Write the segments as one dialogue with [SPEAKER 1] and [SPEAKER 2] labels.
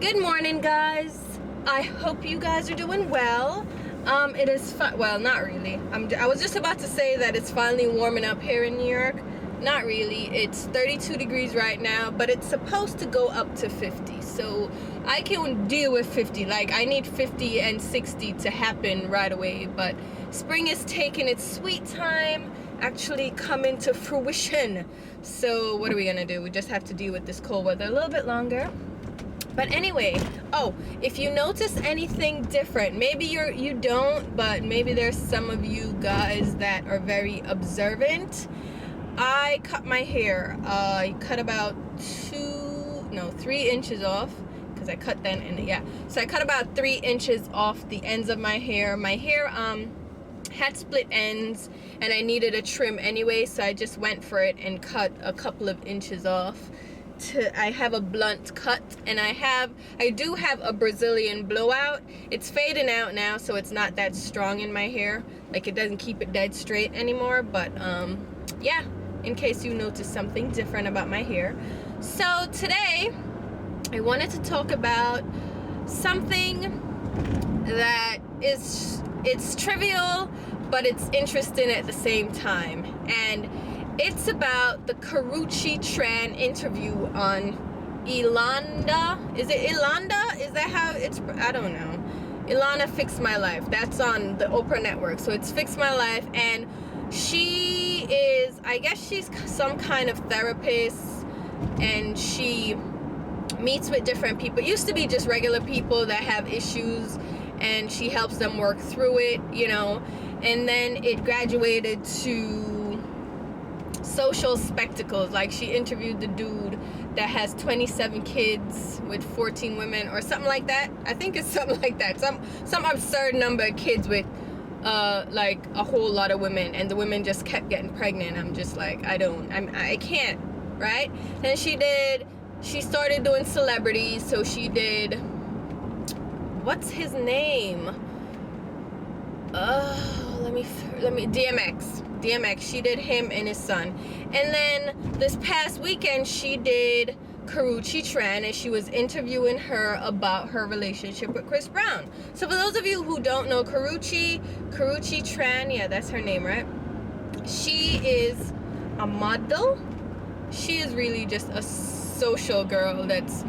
[SPEAKER 1] Good morning, guys. I hope you guys are doing well. It is well, not really. I was just about to say that it's finally warming up here in New York. Not really. It's 32 degrees right now, but it's supposed to go up to 50. So I can deal with 50. Like, I need 50 and 60 to happen right away. But spring is taking its sweet time, actually coming to fruition. So what are we gonna do? We just have to deal with this cold weather a little bit longer. But anyway, if you notice anything different, maybe you don't, but maybe there's some of you guys that are very observant. I cut my hair. I cut about 3 inches off, because I cut then, and yeah. So I cut about 3 inches off the ends of my hair. My hair had split ends, and I needed a trim anyway, so I just went for it and cut a couple of inches off. I have a blunt cut, and I do have a Brazilian blowout. It's fading out now, so it's not that strong in my hair. Like, it doesn't keep it dead straight anymore. But yeah, in case you notice something different about my hair. So today I wanted to talk about something that it's trivial, but it's interesting at the same time. And it's about the Karrueche Tran interview on Ilanda. Is it Ilanda? Is that how it's? I don't know. Ilana Fixed My Life. That's on the Oprah network. So it's Fixed My Life, and she is, I guess she's some kind of therapist, and she meets with different people. It used to be just regular people that have issues, and she helps them work through it, you know. And then it graduated to social spectacles. Like, she interviewed the dude that has 27 kids with 14 women or something like that. I think it's something like that. Some absurd number of kids with like a whole lot of women, and the women just kept getting pregnant. I'm just like, I can't, right? And she started doing celebrities. So she did, what's his name? Let me DMX. She did him and his son. And then this past weekend she did Karrueche Tran, and she was interviewing her about her relationship with Chris Brown. So for those of you who don't know Karrueche Tran, yeah, that's her name, right? She is a model. She is really just a social girl that's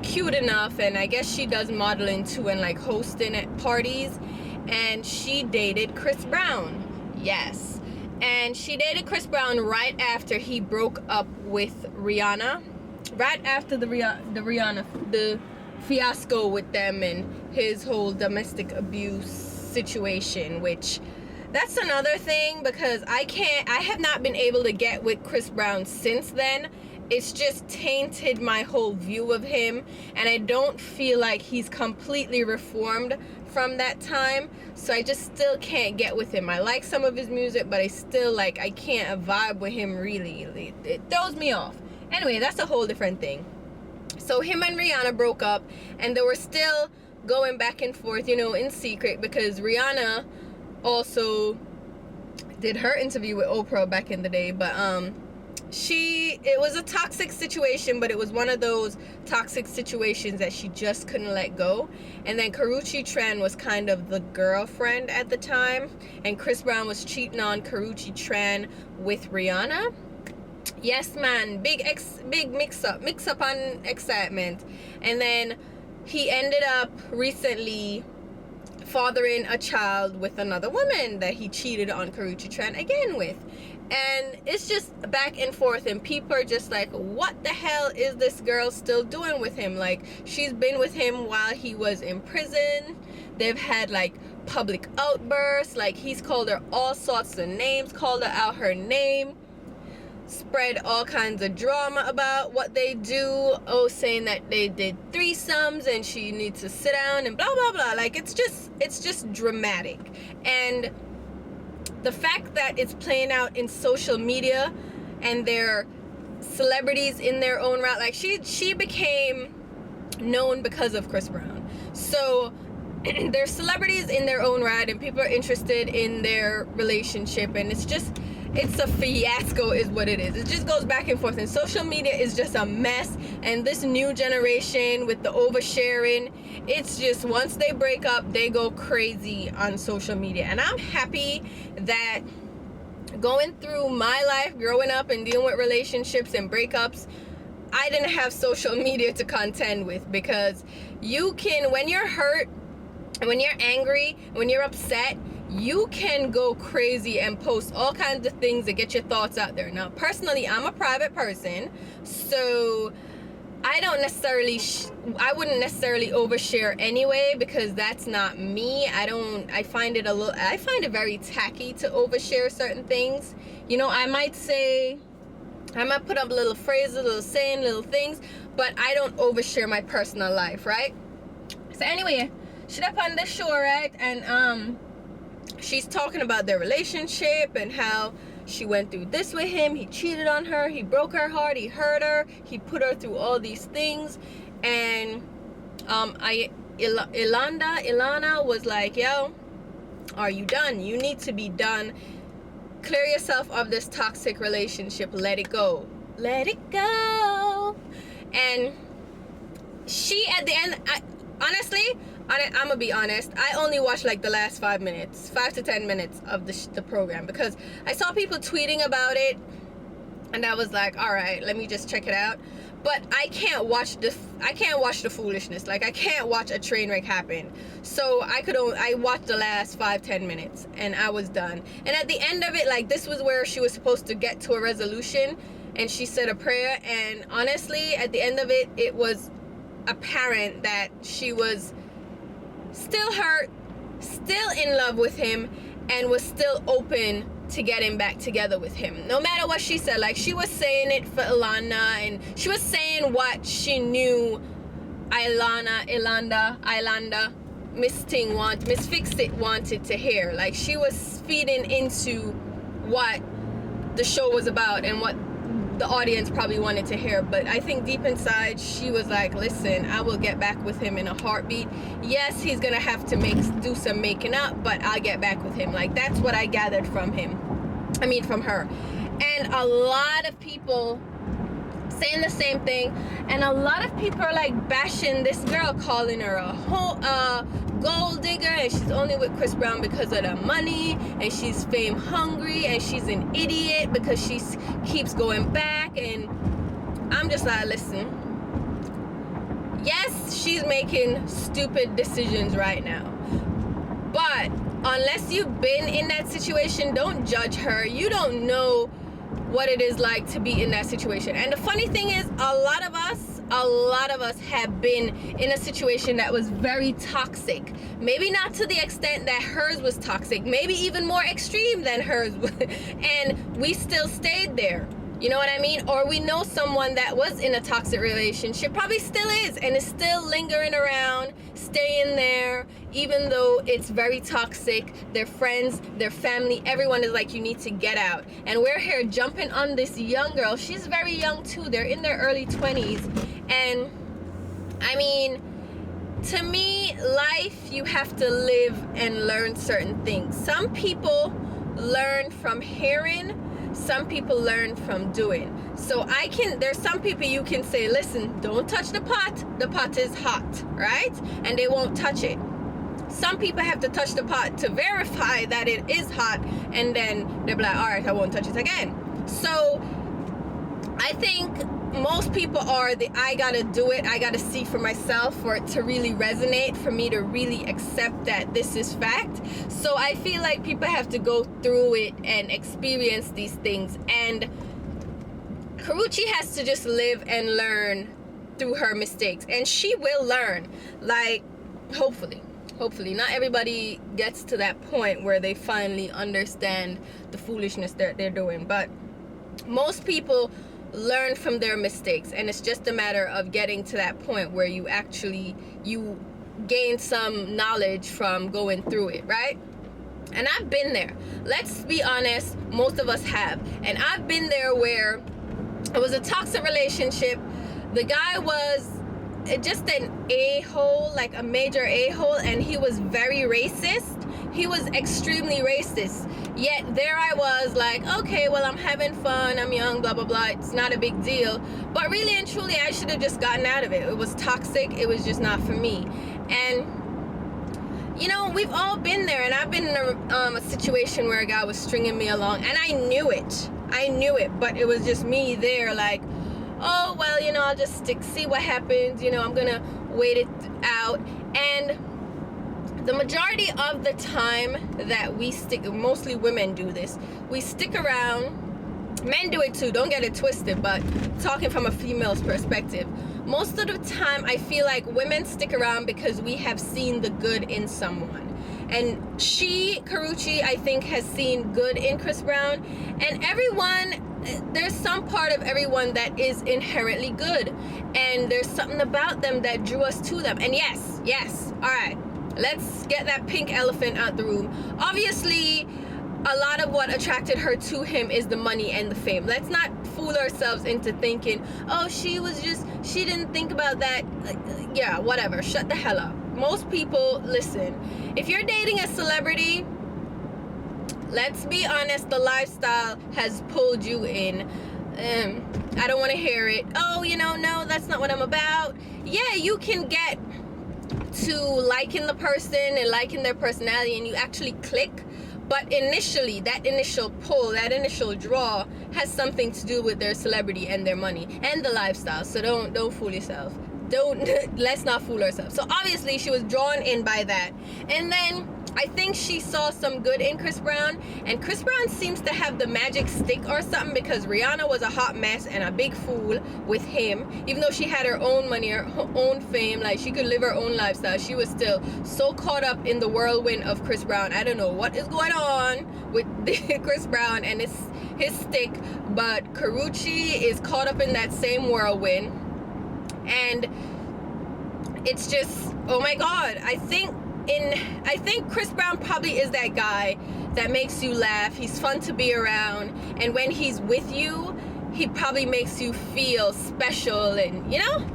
[SPEAKER 1] cute enough, and I guess she does modeling too, and like hosting at parties. And she dated Chris Brown. Yes. And she dated Chris Brown right after he broke up with Rihanna. Right after the fiasco with them and his whole domestic abuse situation, which that's another thing, because I have not been able to get with Chris Brown since then. It's just tainted my whole view of him, and I don't feel like he's completely reformed from that time. So I just still can't get with him. I like some of his music, but I can't vibe with him really. It throws me off. Anyway, that's a whole different thing. So him and Rihanna broke up, and they were still going back and forth, you know, in secret, because Rihanna also did her interview with Oprah back in the day. But it was a toxic situation, but it was one of those toxic situations that she just couldn't let go. And then Karrueche Tran was kind of the girlfriend at the time, and Chris Brown was cheating on Karrueche Tran with Rihanna. Yes, man, big mix up on excitement. And then he ended up recently fathering a child with another woman that he cheated on Karrueche Tran again with. And it's just back and forth, and people are just like, what the hell is this girl still doing with him? Like, she's been with him while he was in prison. They've had like public outbursts. Like, he's called her all sorts of names, called her out her name, spread all kinds of drama about what they do, saying that they did threesomes and she needs to sit down and blah blah blah. Like, it's just dramatic. And the fact that it's playing out in social media, and they're celebrities in their own right, like she became known because of Chris Brown. So they're celebrities in their own right, and people are interested in their relationship, and it's it's a fiasco is what it is. It just goes back and forth, and social media is just a mess. And this new generation with the oversharing, it's just, once they break up, they go crazy on social media. And I'm happy that going through my life, growing up and dealing with relationships and breakups, I didn't have social media to contend with, because you can, when you're hurt, when you're angry, when you're upset, you can go crazy and post all kinds of things to get your thoughts out there. Now, personally, I'm a private person, so I don't necessarily, I wouldn't necessarily overshare anyway, because that's not me. I find it very tacky to overshare certain things. You know, I might put up little phrases, little saying, little things, but I don't overshare my personal life, right? So anyway, she's up on the show, right? And she's talking about their relationship and how she went through this with him. He cheated on her. He broke her heart. He hurt her. He put her through all these things. And Ilana was like, yo, are you done? You need to be done. Clear yourself of this toxic relationship. Let it go. Let it go. And she, at the end, honestly, I'm gonna be honest, I only watched like the last 5 to 10 minutes of the program, because I saw people tweeting about it, and I was like, all right, let me just check it out. But I can't watch the foolishness. Like, I can't watch a train wreck happen. So I watched the last 5-10 minutes and I was done. And at the end of it, like, this was where she was supposed to get to a resolution, and she said a prayer, and honestly, at the end of it, it was apparent that she was still hurt, still in love with him, and was still open to getting back together with him, no matter what she said. Like, she was saying it for Ilana, and she was saying what she knew Ilanda, Miss Fix-It wanted to hear. Like, she was feeding into what the show was about and what the audience probably wanted to hear. But I think deep inside, she was like, listen, I will get back with him in a heartbeat. Yes, he's gonna have to do some making up, but I'll get back with him. Like, that's what I gathered from her. And a lot of people saying the same thing, and a lot of people are like bashing this girl, calling her a gold digger, and she's only with Chris Brown because of the money, and she's fame hungry, and she's an idiot because she keeps going back. And I'm just like, listen, yes, she's making stupid decisions right now, but unless you've been in that situation, don't judge her. You don't know what it is like to be in that situation. And the funny thing is, a lot of us have been in a situation that was very toxic. Maybe not to the extent that hers was toxic, maybe even more extreme than hers, and we still stayed there. You know what I mean? Or we know someone that was in a toxic relationship, probably still is, and is still lingering around, staying there, even though it's very toxic. Their friends, their family, everyone is like, you need to get out. And we're here jumping on this young girl. She's very young too. They're in their early 20s. And I mean, to me, life, you have to live and learn certain things. Some people learn from hearing, some people learn from doing. So there's some people you can say, listen, don't touch the pot is hot, right? And they won't touch it. Some people have to touch the pot to verify that it is hot, and then they're like, all right, I won't touch it again. So I think most people are I gotta do it, I gotta see for myself for it to really resonate, for me to really accept that this is fact. So I feel like people have to go through it and experience these things, and Karrueche has to just live and learn through her mistakes, and she will learn. Like, hopefully not everybody gets to that point where they finally understand the foolishness that they're doing, but most people learn from their mistakes, and it's just a matter of getting to that point where you gain some knowledge from going through it, right? And I've been there. Let's be honest, most of us have. And I've been there where it was a toxic relationship. The guy was just an a-hole, like a major a-hole, and he was very racist. he was extremely racist. Yet there I was like, okay, well, I'm having fun, I'm young, blah blah blah, it's not a big deal. But really and truly, I should have just gotten out of it. It was toxic. It was just not for me. And you know, we've all been there, and I've been in a situation where a guy was stringing me along, and I knew it, but it was just me there like, oh well, you know, I'll just see what happens, you know, I'm gonna wait it out. And the majority of the time that we stick, mostly women do this, we stick around. Men do it too, don't get it twisted, but talking from a female's perspective, most of the time I feel like women stick around because we have seen the good in someone. And Karrueche, I think, has seen good in Chris Brown. And everyone, there's some part of everyone that is inherently good. And there's something about them that drew us to them. And yes, all right, let's get that pink elephant out the room. Obviously, a lot of what attracted her to him is the money and the fame. Let's not fool ourselves into thinking, oh, she didn't think about that. Yeah, whatever, shut the hell up. Most people, listen, if you're dating a celebrity, let's be honest, the lifestyle has pulled you in. I don't want to hear it. Oh, you know, no, that's not what I'm about. Yeah, you can get to liking the person and liking their personality, and you actually click. But initially, that initial pull, that initial draw has something to do with their celebrity and their money and the lifestyle. So don't fool yourself. Let's not fool ourselves. So obviously she was drawn in by that. And then I think she saw some good in Chris Brown, and Chris Brown seems to have the magic stick or something, because Rihanna was a hot mess and a big fool with him. Even though she had her own money, her own fame, like she could live her own lifestyle, she was still so caught up in the whirlwind of Chris Brown. I don't know what is going on with Chris Brown and his stick, but Karrueche is caught up in that same whirlwind. And it's just, oh my God, I think Chris Brown probably is that guy that makes you laugh. He's fun to be around, and when he's with you, he probably makes you feel special, and you know.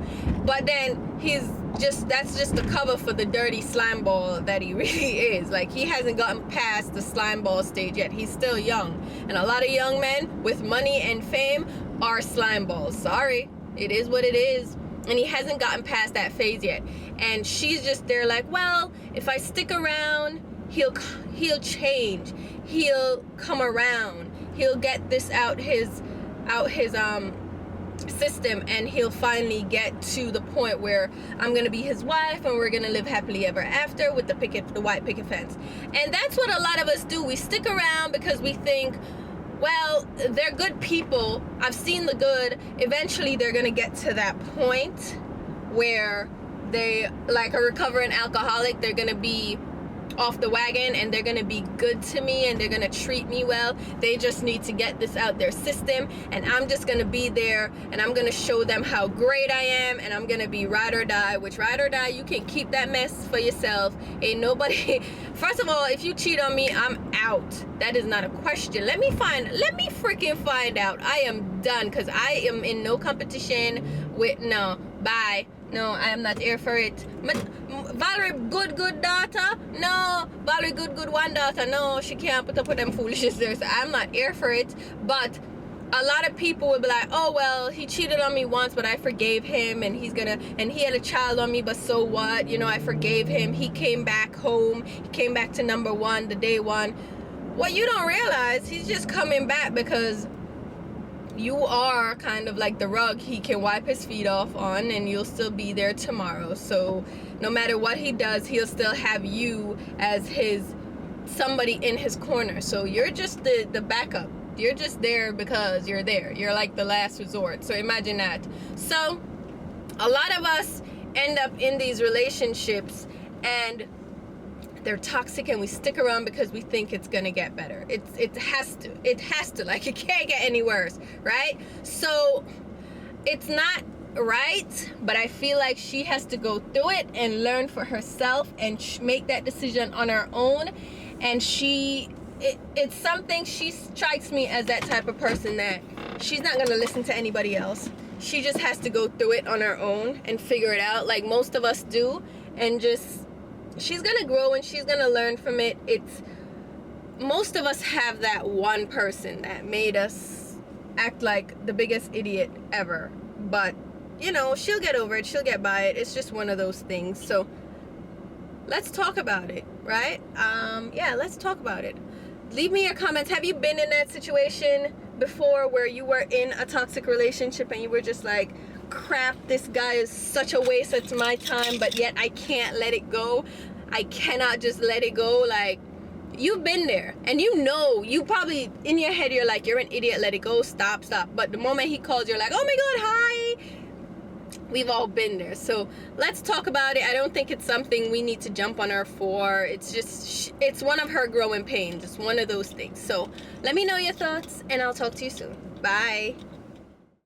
[SPEAKER 1] But then that's just the cover for the dirty slime ball that he really is. Like, he hasn't gotten past the slime ball stage yet. He's still young, and a lot of young men with money and fame are slime balls. Sorry, it is what it is. And he hasn't gotten past that phase yet. And she's just there like, well, if I stick around, he'll change. He'll come around. He'll get this out his system, and he'll finally get to the point where I'm gonna be his wife and we're gonna live happily ever after with the white picket fence. And that's what a lot of us do. We stick around because we think, well, they're good people. I've seen the good. Eventually, they're going to get to that point where they, like a recovering alcoholic, they're going to be off the wagon and they're going to be good to me and they're going to treat me well. They just need to get this out their system, and I'm just going to be there and I'm going to show them how great I am, and I'm going to be ride or die, which ride or die, you can keep that mess for yourself. Ain't nobody, first of all, if you cheat on me, I'm out. That is not a question. Let me freaking find out. I am done, because I am in no competition with, no, bye. No, I am not here for it. Valerie, good daughter? No. Valerie, good one daughter? No, she can't put up with them foolishness there. So I'm not here for it. But a lot of people will be like, oh, well, he cheated on me once, but I forgave him, and he had a child on me, but so what? You know, I forgave him. He came back home. He came back to number one, the day one. What you don't realize, he's just coming back because you are kind of like the rug he can wipe his feet off on, and you'll still be there tomorrow. So no matter what he does, he'll still have you as somebody in his corner. So you're just the backup. You're just there because you're there. You're like the last resort. So imagine that. So a lot of us end up in these relationships and they're toxic, and we stick around because we think it's gonna get better. It has to, like, it can't get any worse, right? So it's not right, but I feel like she has to go through it and learn for herself and make that decision on her own. And it's something, she strikes me as that type of person that she's not gonna listen to anybody else. She just has to go through it on her own and figure it out, like most of us do, and just she's gonna grow and she's gonna learn from it. Most of us have that one person that made us act like the biggest idiot ever, but you know, she'll get over it, she'll get by it. It's just one of those things. So let's talk about it, right? Yeah, let's talk about it. Leave me your comments. Have you been in that situation before where you were in a toxic relationship and you were just like, crap, this guy is such a waste of my time, but yet I can't let it go? I cannot just let it go. Like, you've been there, and you know, you probably in your head you're like, you're an idiot, let it go, stop. But the moment he calls, you're like, oh my god, hi. We've all been there. So let's talk about it. I don't think it's something we need to jump on her for. It's just, it's one of her growing pains. It's one of those things. So let me know your thoughts, and I'll talk to you soon. Bye.